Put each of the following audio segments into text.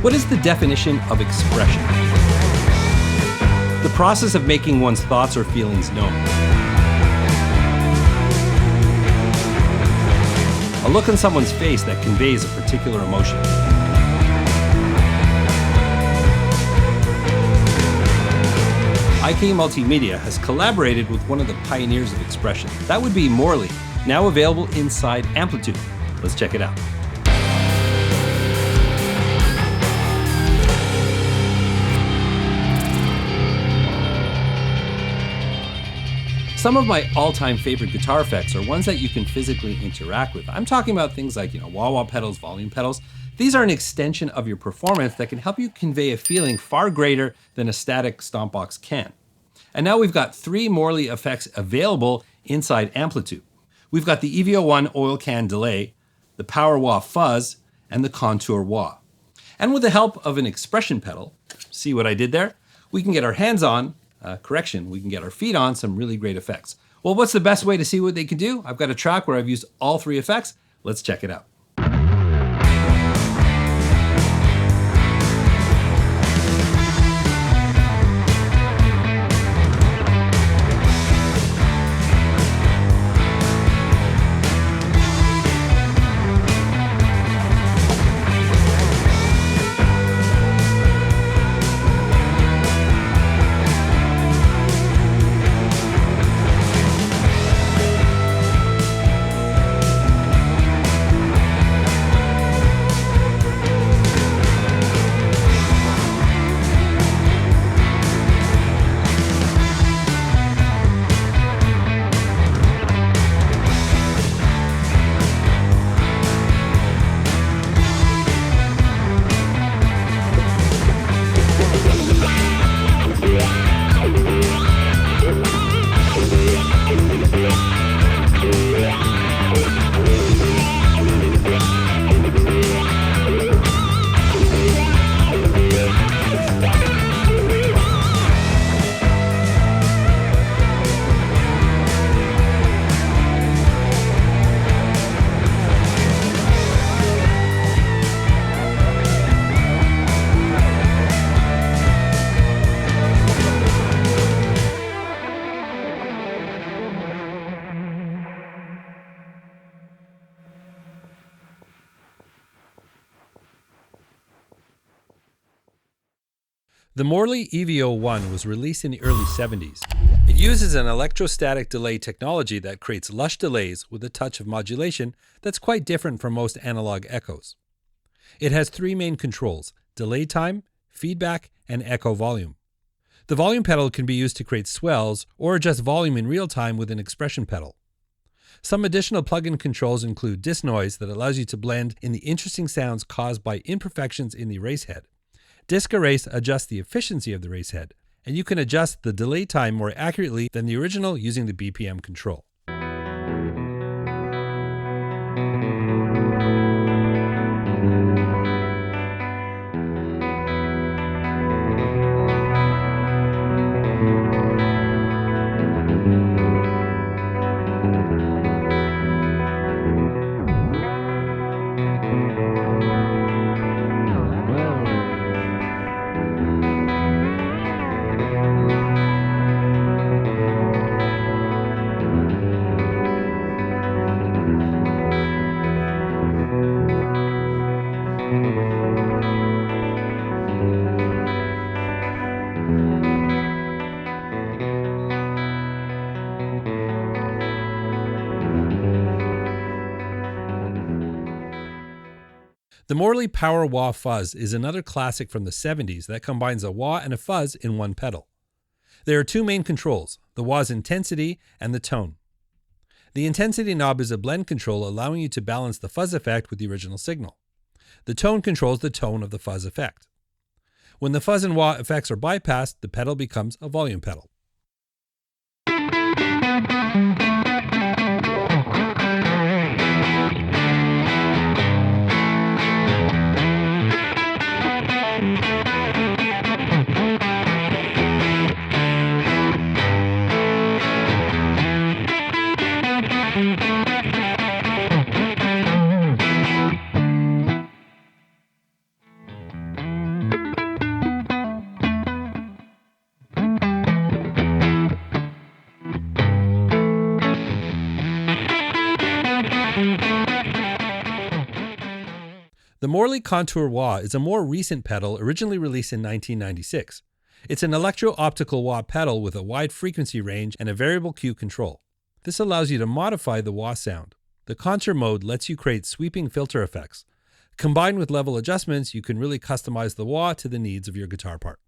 What is the definition of expression? The process of making one's thoughts or feelings known. A look on someone's face that conveys a particular emotion. IK Multimedia has collaborated with one of the pioneers of expression. That would be Morley, now available inside Amplitube. Let's check it out. Some of my all-time favorite guitar effects are ones that you can physically interact with. I'm talking about things like, wah-wah pedals, volume pedals. These are an extension of your performance that can help you convey a feeling far greater than a static stomp box can. And now we've got 3 Morley effects available inside Amplitube. We've got the EVO-1 Oil Can Delay, the Power Wah Fuzz, and the Contour Wah. And with the help of an expression pedal, see what I did there? We can get our hands on, we can get our feet on some really great effects. Well, what's the best way to see what they can do? I've got a track where I've used all 3 effects. Let's check it out. The Morley EVO-1 was released in the early 70s. It uses an electrostatic delay technology that creates lush delays with a touch of modulation that's quite different from most analog echoes. It has 3 main controls: delay time, feedback, and echo volume. The volume pedal can be used to create swells or adjust volume in real time with an expression pedal. Some additional plug-in controls include disc noise that allows you to blend in the interesting sounds caused by imperfections in the erase head. Disc erase adjusts the efficiency of the erase head, and you can adjust the delay time more accurately than the original using the BPM control. The Morley Power Wah Fuzz is another classic from the 70s that combines a wah and a fuzz in one pedal. There are 2 main controls, the wah's intensity and the tone. The intensity knob is a blend control allowing you to balance the fuzz effect with the original signal. The tone controls the tone of the fuzz effect. When the fuzz and wah effects are bypassed, the pedal becomes a volume pedal. Morley Contour Wah is a more recent pedal originally released in 1996. It's an electro-optical wah pedal with a wide frequency range and a variable Q control. This allows you to modify the wah sound. The contour mode lets you create sweeping filter effects. Combined with level adjustments, you can really customize the wah to the needs of your guitar part.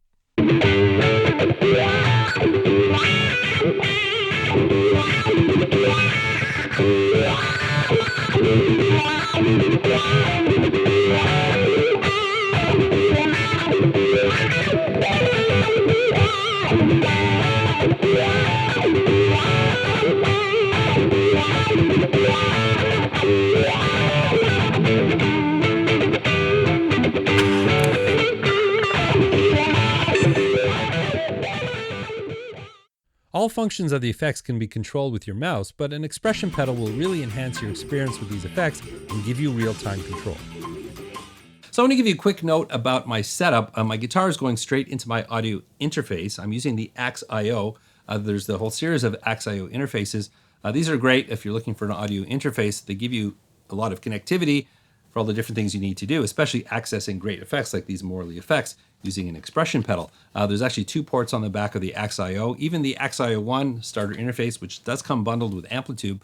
All functions of the effects can be controlled with your mouse, but an expression pedal will really enhance your experience with these effects and give you real-time control. So I want to give you a quick note about my setup. My guitar is going straight into my audio interface. I'm using the Axe.io. There's the whole series of Axe.io interfaces. These are great if you're looking for an audio interface. They give you a lot of connectivity for all the different things you need to do, especially accessing great effects like these Morley effects using an expression pedal. There's actually 2 ports on the back of the Axe.io. Even the Axe.io 1 starter interface, which does come bundled with Amplitube,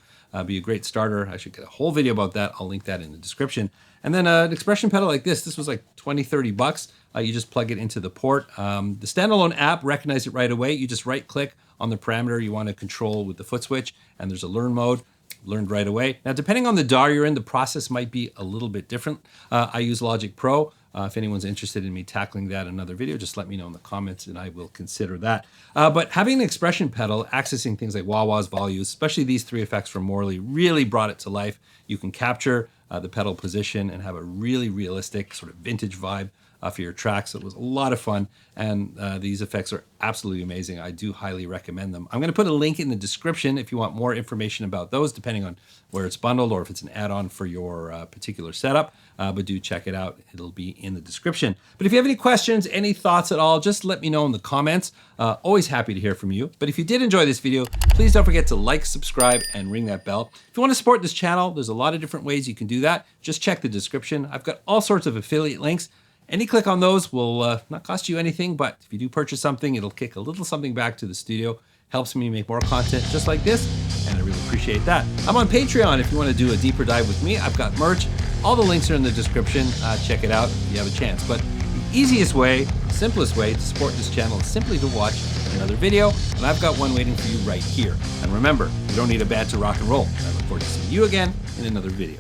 be a great starter. I should get a whole video about that. I'll link that in the description. And then an expression pedal like this was like 20, 30 bucks. You just plug it into the port. The standalone app recognized it right away. You just right click on the parameter you want to control with the foot switch, and there's a learn mode. Learned right away. Now, depending on the DAW you're in, the process might be a little bit different. I use Logic Pro. If anyone's interested in me tackling that in another video, just let me know in the comments and I will consider that. But having an expression pedal, accessing things like wah-wahs, volutes, especially these 3 effects from Morley, really brought it to life. You can capture the pedal position and have a really realistic sort of vintage vibe for your tracks. It was a lot of fun, and these effects are absolutely amazing. I do highly recommend them. I'm going to put a link in the description if you want more information about those, depending on where it's bundled or if it's an add-on for your particular setup. But do check it out. It'll be in the description. But if you have any questions, any thoughts at all, just let me know in the comments. Always happy to hear from you. But if you did enjoy this video, please don't forget to like, subscribe, and ring that bell. If you want to support this channel, there's a lot of different ways you can do that. Just check the description. I've got all sorts of affiliate links. Any click on those will not cost you anything, but if you do purchase something, it'll kick a little something back to the studio. Helps me make more content just like this, and I really appreciate that. I'm on Patreon if you want to do a deeper dive with me. I've got merch. All the links are in the description. Check it out if you have a chance. But the easiest way, simplest way to support this channel is simply to watch another video, and I've got one waiting for you right here. And remember, you don't need a band to rock and roll. I look forward to seeing you again in another video.